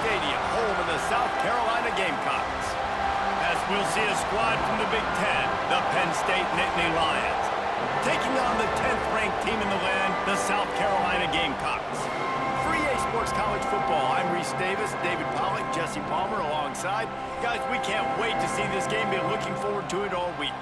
Stadium, home of the South Carolina Gamecocks. As we'll see a squad from the Big Ten, the Penn State Nittany Lions, taking on the 10th-ranked team in the land, the South Carolina Gamecocks. For EA Sports College Football, I'm Reese Davis, David Pollack, Jesse Palmer alongside. Guys, we can't wait to see this game. Been looking forward to it all week.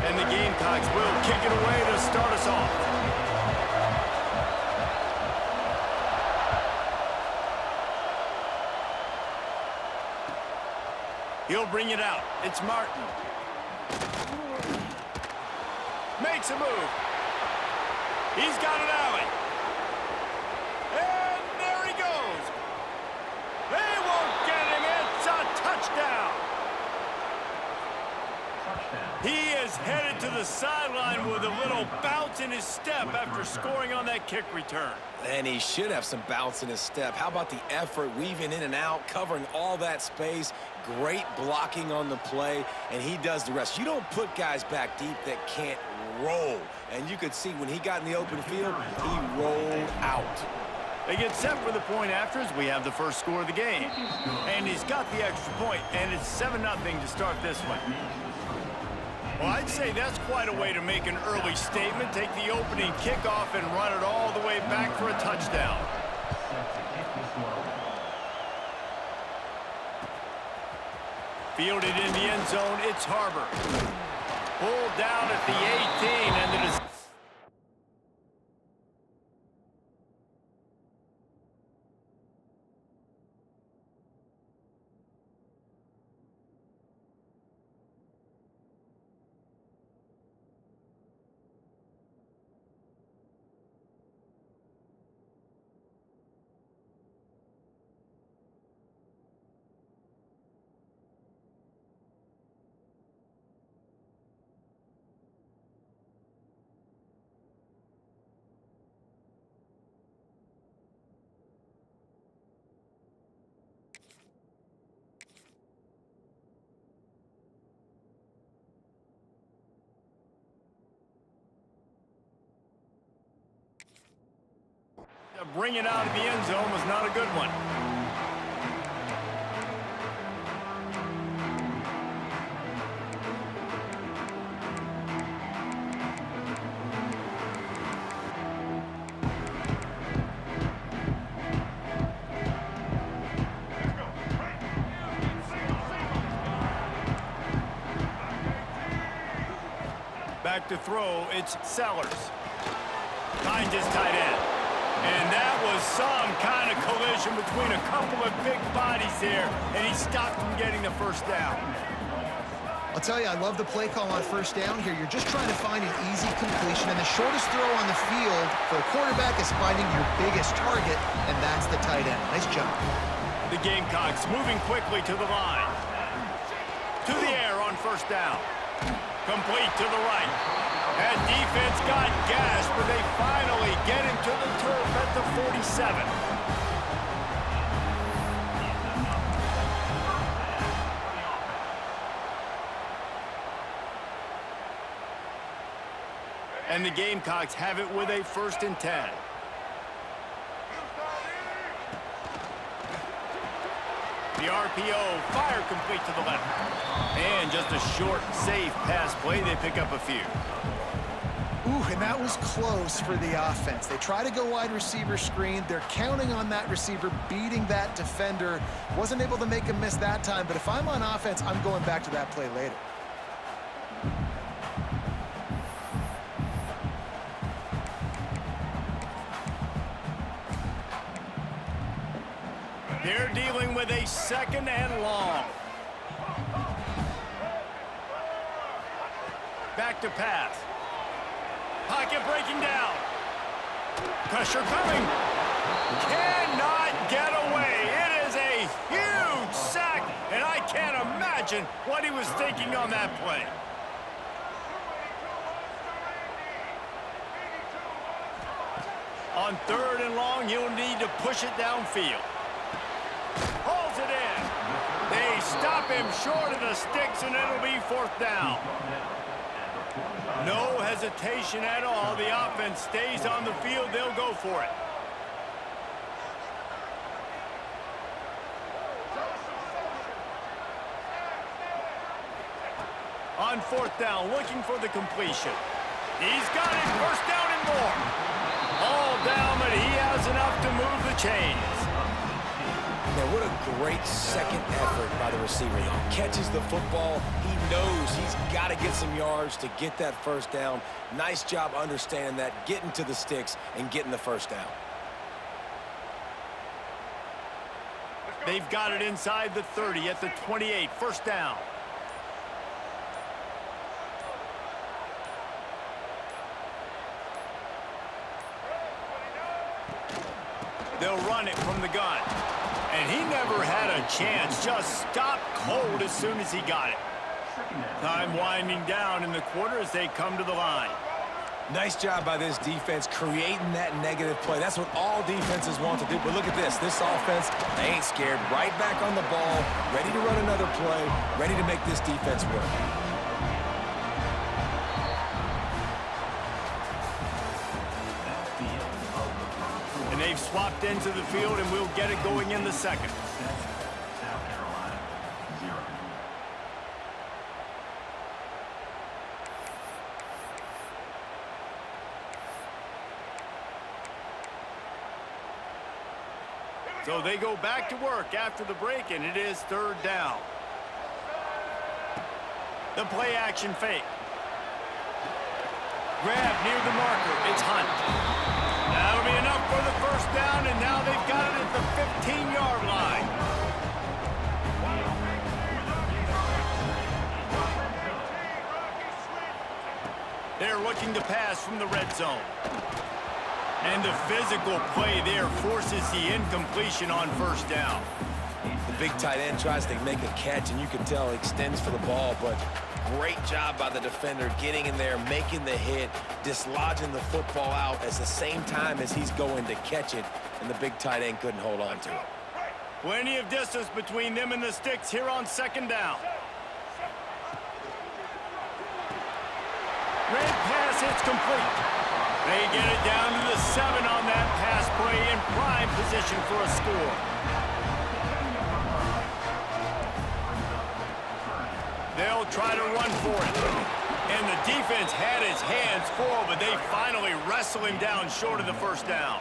And the Gamecocks will kick it away to start us off. He'll bring it out. It's Martin. Makes a move. He's got an alley. And there he goes. They won't get him. It's a touchdown. He is headed to the sideline with a little bounce in his step after scoring on that kick return. And he should have some bounce in his step. How about the effort, weaving in and out, covering all that space, great blocking on the play, and he does the rest. You don't put guys back deep that can't roll. And you could see when he got in the open field, he rolled out. They get set for the point after as we have the first score of the game. And he's got the extra point, and it's 7-0 to start this one. Well, I'd say that's quite a way to make an early statement. Take the opening kickoff and run it all the way back for a touchdown. Fielded in the end zone, it's Harbor. Pulled down at the 18, and it is... Bring it out of the end zone was not a good one. Back to throw, it's Sellers. Finds his tight end. And that was some kind of collision between a couple of big bodies there, and he stopped from getting the first down. I'll tell you, I love the play call on first down here. You're just trying to find an easy completion, and the shortest throw on the field for a quarterback is finding your biggest target, and that's the tight end. Nice job. The Gamecocks moving quickly to the line. To the air on first down. Complete to the right. That defense got gashed, but they finally get him to the turf at the 47. And the Gamecocks have it with a 1st and 10. The RPO, fire complete to the left. And just a short, safe pass play. They pick up a few. Ooh, and that was close for the offense. They try to go wide receiver screen. They're counting on that receiver beating that defender. Wasn't able to make him miss that time, but if I'm on offense, I'm going back to that play later. They're dealing with a 2nd and long. Back to pass. Pocket breaking down. Pressure coming. Cannot get away. It is a huge sack, and I can't imagine what he was thinking on that play. On 3rd and long, he'll need to push it downfield. Hauls it in. stop him short of the sticks, and it'll be 4th down. No hesitation at all. The offense stays on the field. They'll go for it. On 4th down, looking for the completion. He's got it. 1st down and more. All down, but he has enough to move the chains. Now, what a great second effort by the receiver. He catches the football. He knows he's got to get some yards to get that 1st down. Nice job understanding that, getting to the sticks and getting the 1st down. They've got it inside the 30 at the 28. 1st down. They'll run it from the gun. And he never had a chance. Just stopped cold as soon as he got it. Time winding down in the quarter as they come to the line. Nice job by this defense creating that negative play. That's what all defenses want to do. But look at this. This offense, they ain't scared. Right back on the ball, ready to run another play, ready to make this defense work. They've swapped into the field, and we'll get it going in the 2nd. So they go back to work after the break, and it is 3rd down. The play action fake. Grab near the marker. It's Hunt. That'll be enough for the 1st down, and now they've got it at the 15-yard line. They're looking to pass from the red zone. And the physical play there forces the incompletion on 1st down. The big tight end tries to make a catch, and you can tell he extends for the ball, but great job by the defender getting in there, making the hit, dislodging the football out at the same time as he's going to catch it, and the big tight end couldn't hold on to it. Plenty of distance between them and the sticks here on 2nd down. Red pass, it's complete. They get it down to the 7 on that pass play in prime position for a score. They'll try to run for it. And the defense had his hands full, but they finally wrestle him down short of the 1st down.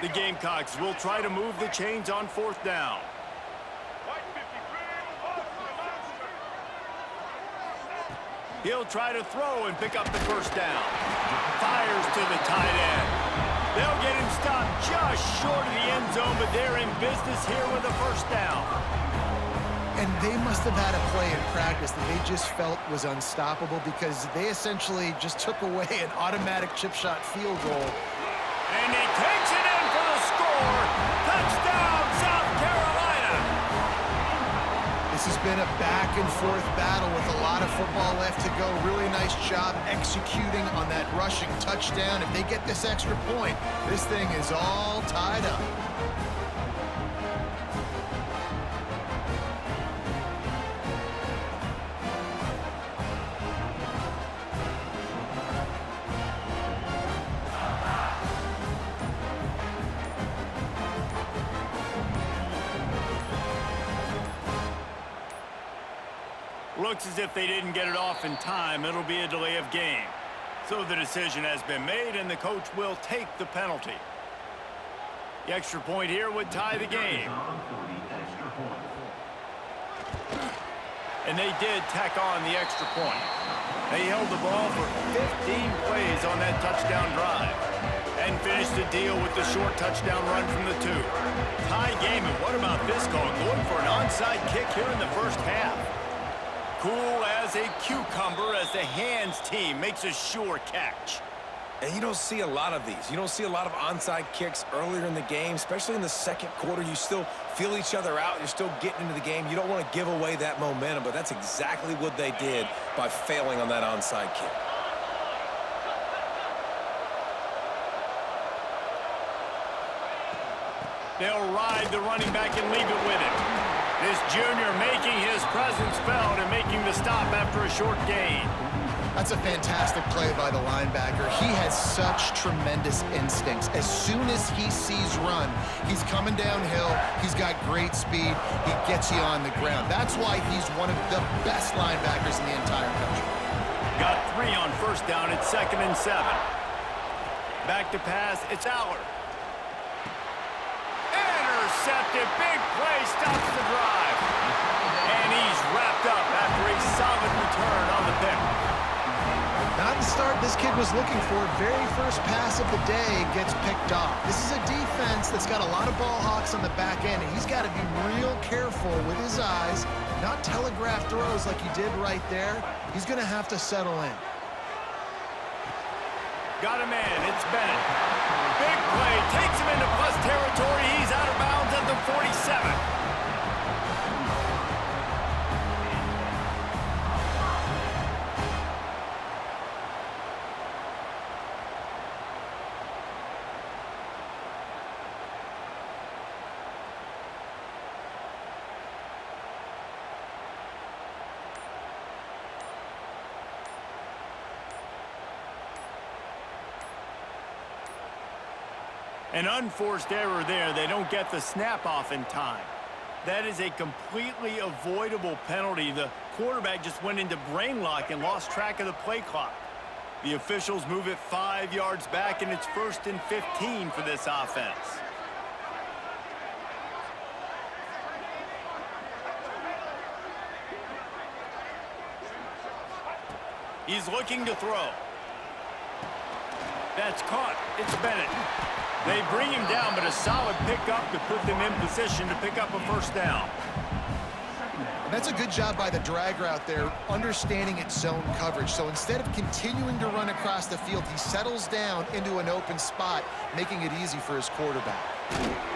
The Gamecocks will try to move the chains on 4th down. He'll try to throw and pick up the 1st down. Fires to the tight end. They'll get him stopped just short of the end zone, but they're in business here with a 1st down. And they must have had a play in practice that they just felt was unstoppable because they essentially just took away an automatic chip shot field goal. And he takes it in for the score. Touchdown, South Carolina. This has been a back-and-forth battle with a lot of football left to go. Really nice job executing on that rushing touchdown. If they get this extra point, this thing is all tied up. Looks as if they didn't get it off in time. It'll be a delay of game. So the decision has been made, and the coach will take the penalty. The extra point here would tie the game. And they did tack on the extra point. They held the ball for 15 plays on that touchdown drive and finished the deal with the short touchdown run from the 2. Tie game, and what about this call? Going for an onside kick here in the 1st half. Cool as a cucumber as the hands team makes a sure catch. And you don't see a lot of these. You don't see a lot of onside kicks earlier in the game, especially in the second quarter. You still feel each other out. You're still getting into the game. You don't want to give away that momentum, but that's exactly what they did by failing on that onside kick. They'll ride the running back and leave it with him. This junior making his presence felt and making the stop after a short gain. That's a fantastic play by the linebacker. He has such tremendous instincts. As soon as he sees run, he's coming downhill. He's got great speed. He gets you on the ground. That's why he's one of the best linebackers in the entire country. Got 3 on first down. It's 2nd and 7. Back to pass. It's Aller. Intercepted. Big play. Stops the drive. And he's wrapped up after a solid return on the pick. Not the start this kid was looking for. Very first pass of the day gets picked off. This is a defense that's got a lot of ball hawks on the back end, and he's got to be real careful with his eyes, not telegraph throws like he did right there. He's going to have to settle in. Got a man. It's Bennett. Big play. Takes him into plus territory. He's out of bounds at the 47. An unforced error there. They don't get the snap off in time. That is a completely avoidable penalty. The quarterback just went into brain lock and lost track of the play clock. The officials move it 5 yards back, and it's 1st and 15 for this offense. He's looking to throw. That's caught. It's Bennett. They bring him down, but a solid pickup to put them in position to pick up a first down. And that's a good job by the drag route there, understanding its zone coverage. So instead of continuing to run across the field, he settles down into an open spot, making it easy for his quarterback.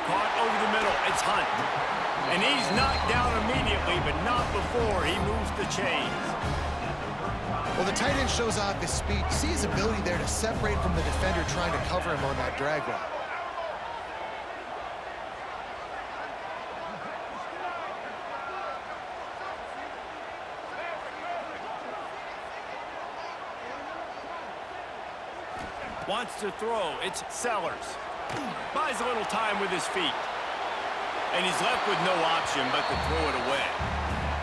Caught over the middle. It's Hunt. And he's knocked down immediately, but not before he moves the chains. Well, the tight end shows off his speed. See his ability there to separate from the defender trying to cover him on that drag route. Wants to throw. It's Sellers. Buys a little time with his feet. And he's left with no option but to throw it away.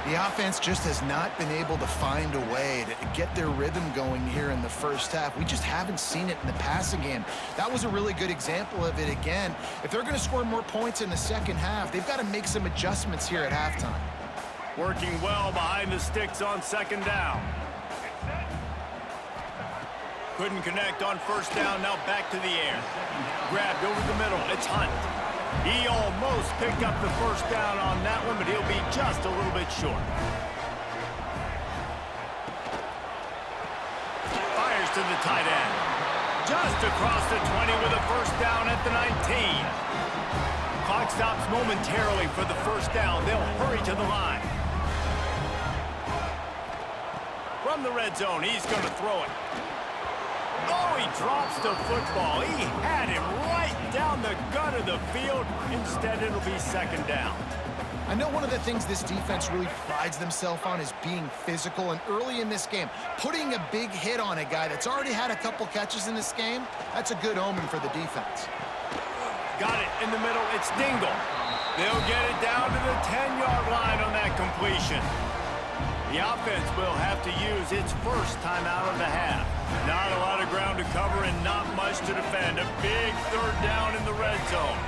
The offense just has not been able to find a way to get their rhythm going here in the first half. We just haven't seen it in the passing game. That was a really good example of it again. If they're going to score more points in the second half, they've got to make some adjustments here at halftime. Working well behind the sticks on 2nd down. Couldn't connect on first down. Now back to the air. Grabbed over the middle. It's Hunt. He almost picked up the first down on that one, but he'll be just a little bit short. Fires to the tight end. Just across the 20 with a first down at the 19. Clock stops momentarily for the first down. They'll hurry to the line. From the red zone, he's going to throw it. Oh, he drops the football. He had him right down the gut of the field. Instead, it'll be 2nd down. I know one of the things this defense really prides themselves on is being physical, and early in this game, putting a big hit on a guy that's already had a couple catches in this game, that's a good omen for the defense. Got it in the middle. It's Dingle. They'll get it down to the 10-yard line on that completion. The offense will have to use its first timeout of the half. Not a lot of ground to cover and not much to defend. A big 3rd down in the red zone.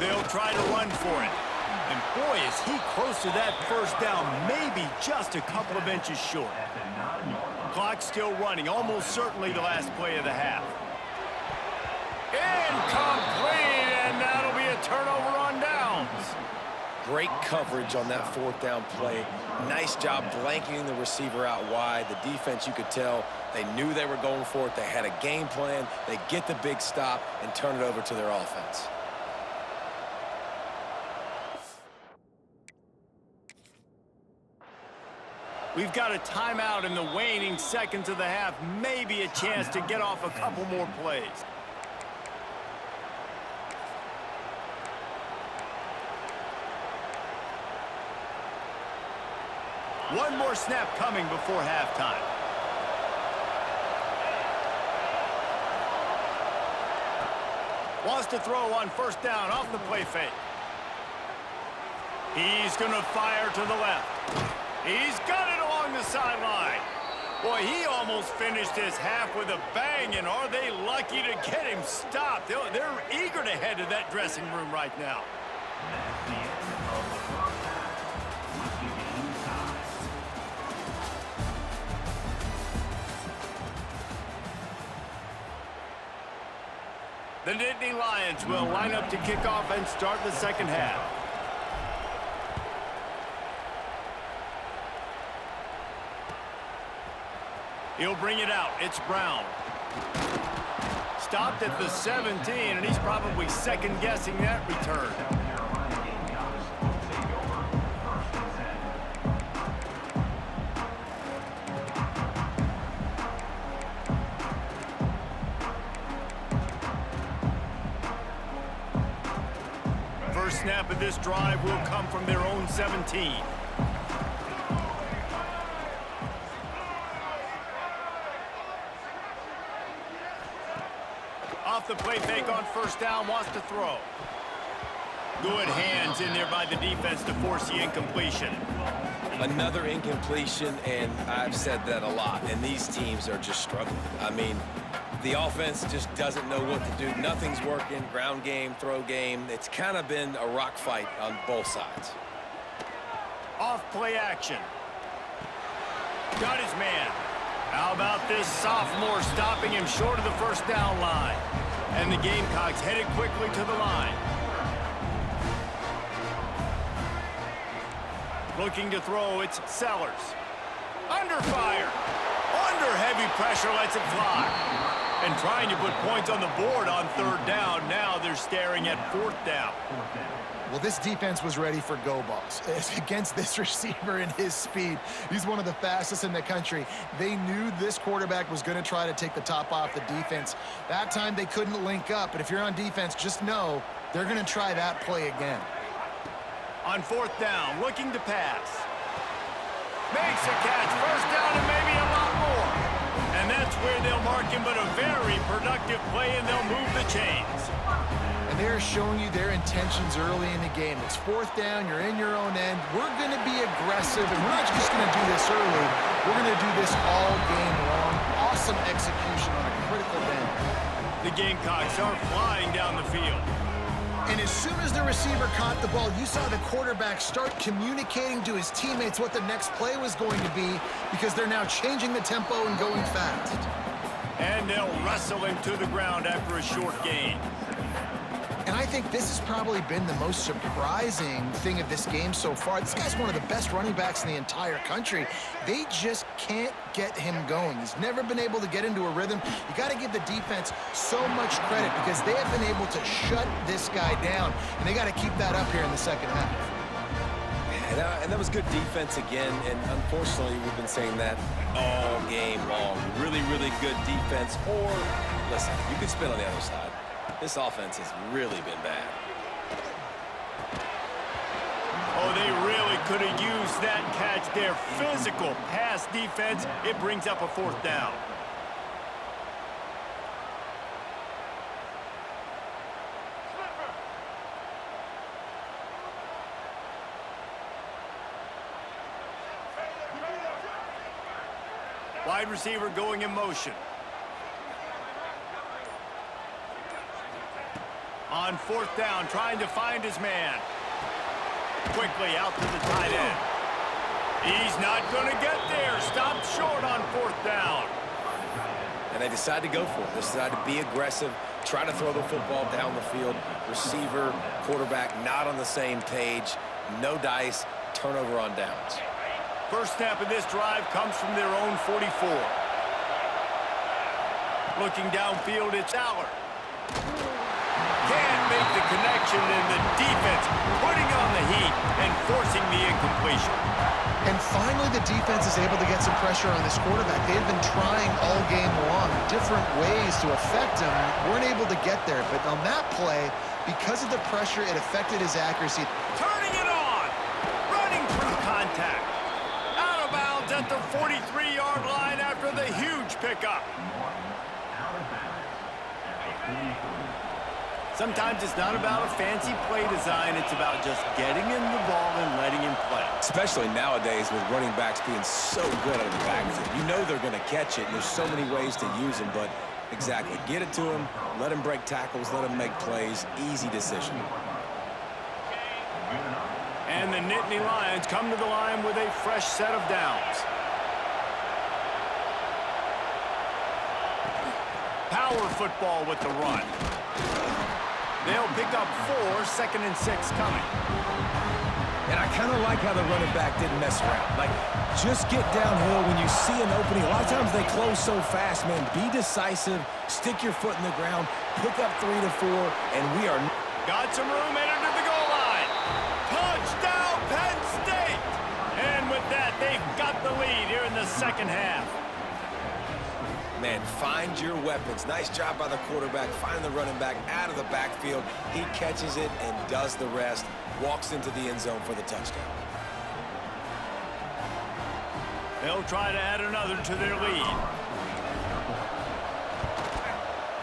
They'll try to run for it. And boy, is he close to that first down, maybe just a couple of inches short. Clock still running, almost certainly the last play of the half. Incomplete, and that'll be a turnover on downs. Great coverage on that fourth down play. Nice job blanketing the receiver out wide. The defense, you could tell, they knew they were going for it. They had a game plan. They get the big stop and turn it over to their offense. We've got a timeout in the waning seconds of the half. Maybe a chance to get off a couple more plays. One more snap coming before halftime. Wants to throw on first down off the play fake. He's going to fire to the left. He's got it along the sideline. Boy, he almost finished his half with a bang, and are they lucky to get him stopped? They're eager to head to that dressing room right now. The Nittany Lions will line up to kick off and start the second half. He'll bring it out. It's Brown. Stopped at the 17, and he's probably second-guessing that return. First snap of this drive will come from their own 17. Off the play fake on first down, wants to throw. Good hands in there by the defense to force the incompletion. Another incompletion, and I've said that a lot, and these teams are just struggling. I mean, the offense just doesn't know what to do. Nothing's working, ground game, throw game. It's kind of been a rock fight on both sides. Off play action. Got his man. How about this sophomore stopping him short of the first down line? And the Gamecocks headed quickly to the line. Looking to throw, it's Sellers. Under fire. Under heavy pressure, lets it fly. And trying to put points on the board on third down. Now they're staring at fourth down. Well, this defense was ready for go balls. Against this receiver and his speed, he's one of the fastest in the country. They knew this quarterback was going to try to take the top off the defense. That time they couldn't link up, but if you're on defense, just know they're going to try that play again. On fourth down, looking to pass. Makes a catch, first down and maybe a lot more. And that's where they'll mark him, but a very productive play, and they'll move the chains. And they're showing you their intentions early in the game. It's fourth down, you're in your own end. We're going to be aggressive, and we're not just going to do this early. We're going to do this all game long. Awesome execution on a critical down. The Gamecocks are flying down the field. And as soon as the receiver caught the ball, you saw the quarterback start communicating to his teammates what the next play was going to be, because they're now changing the tempo and going fast. And they'll wrestle him to the ground after a short gain. And I think this has probably been the most surprising thing of this game so far. This guy's one of the best running backs in the entire country. They just can't get him going. He's never been able to get into a rhythm. You got to give the defense so much credit, because they have been able to shut this guy down, and they got to keep that up here in the second half. And that was good defense again, and unfortunately we've been saying that all game long. Really, really good defense. Or, listen, you could spin on the other side. This offense has really been bad. Oh, they really could have used that catch there. Physical pass defense. It brings up a fourth down. Wide receiver going in motion. On fourth down, trying to find his man. Quickly out to the tight end. He's not going to get there. Stopped short on fourth down. And they decide to go for it. They decide to be aggressive, try to throw the football down the field. Receiver, quarterback not on the same page. No dice, turnover on downs. First snap of this drive comes from their own 44. Looking downfield, it's Aller. Can't make the connection, and the defense putting on the heat and forcing the incompletion. And finally, the defense is able to get some pressure on this quarterback. They've been trying all game long, different ways to affect him. Weren't able to get there, but on that play, because of the pressure, it affected his accuracy. Turning it on, running through contact. Out of bounds at the 43-yard line after the huge pickup. Sometimes it's not about a fancy play design. It's about just getting him the ball and letting him play. Especially nowadays with running backs being so good out of the backfield. You know they're going to catch it, and there's so many ways to use them, but exactly. Get it to him, let him break tackles, let him make plays. Easy decision. And the Nittany Lions come to the line with a fresh set of downs. Power football with the run. They'll pick up 4, 2nd and 6 coming. And I kind of like how the running back didn't mess around. Like, just get downhill when you see an opening. A lot of times they close so fast, man. Be decisive, stick your foot in the ground, pick up 3 to 4, and we are... Got some room, entered to the goal line. Touchdown, Penn State! And with that, they've got the lead here in the second half. Man, find your weapons. Nice job by the quarterback. Find the running back out of the backfield. He catches it and does the rest. Walks into the end zone for the touchdown. They'll try to add another to their lead.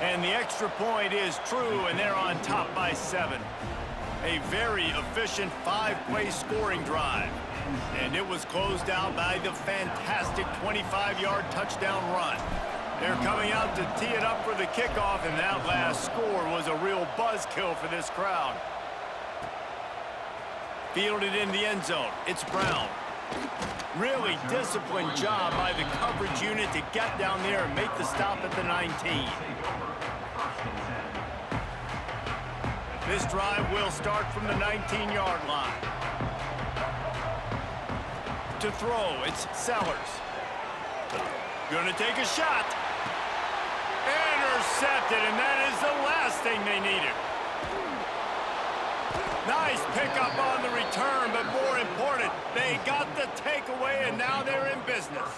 And the extra point is true, and they're on top by 7. A very efficient 5-play scoring drive. And it was closed out by the fantastic 25-yard touchdown run. They're coming out to tee it up for the kickoff, and that last score was a real buzzkill for this crowd. Fielded in the end zone. It's Brown. Really disciplined job by the coverage unit to get down there and make the stop at the 19. This drive will start from the 19-yard line. To throw, it's Sellers. Gonna take a shot. Intercepted, and that is the last thing they needed. Nice pickup on the return, but more important, they got the takeaway, and now they're in business.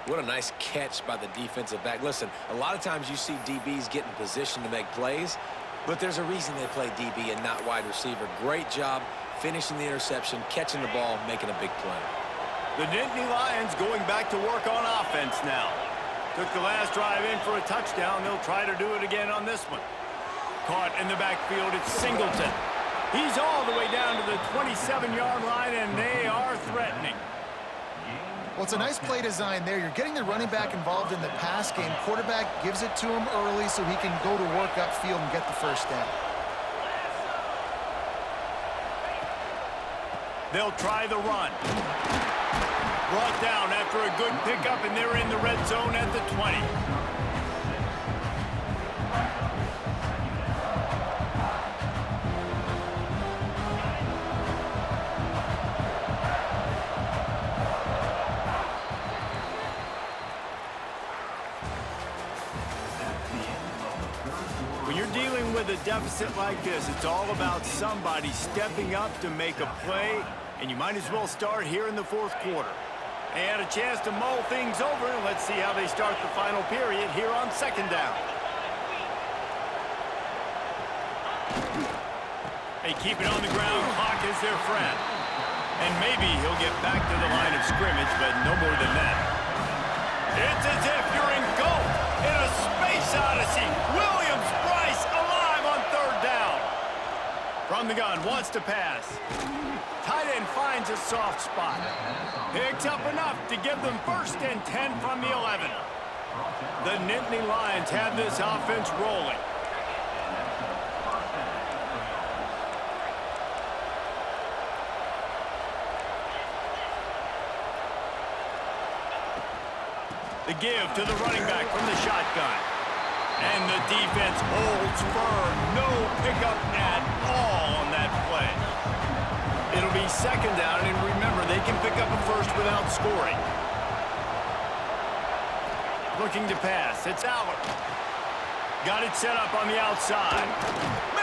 What a nice catch by the defensive back. Listen, a lot of times you see DBs get in position to make plays, but there's a reason they play DB and not wide receiver. Great job finishing the interception, catching the ball, making a big play. The Nittany Lions going back to work on offense now. Took the last drive in for a touchdown. They'll try to do it again on this one. Caught in the backfield, it's Singleton. He's all the way down to the 27-yard line, and they are threatening. Well, it's a nice play design there. You're getting the running back involved in the pass game. Quarterback gives it to him early so he can go to work upfield and get the first down. They'll try the run. Brought down after a good pickup, and they're in the red zone at the 20. When you're dealing with a deficit like this, it's all about somebody stepping up to make a play, and you might as well start here in the fourth quarter. They had a chance to mull things over. Let's see how they start the final period here on second down. They keep it on the ground. Clock is their friend. And maybe he'll get back to the line of scrimmage, but no more than that. It's as if you're engulfed in a space odyssey. Williams-Brice alive on third down. From the gun, wants to pass. Tight end finds a soft spot. Picks up enough to give them 1st and 10 from the 11. The Nittany Lions have this offense rolling. The give to the running back from the shotgun. And the defense holds firm. No pickup at all on that play. be second down, and remember, they can pick up a first without scoring. Looking to pass. It's Allen. Got it set up on the outside.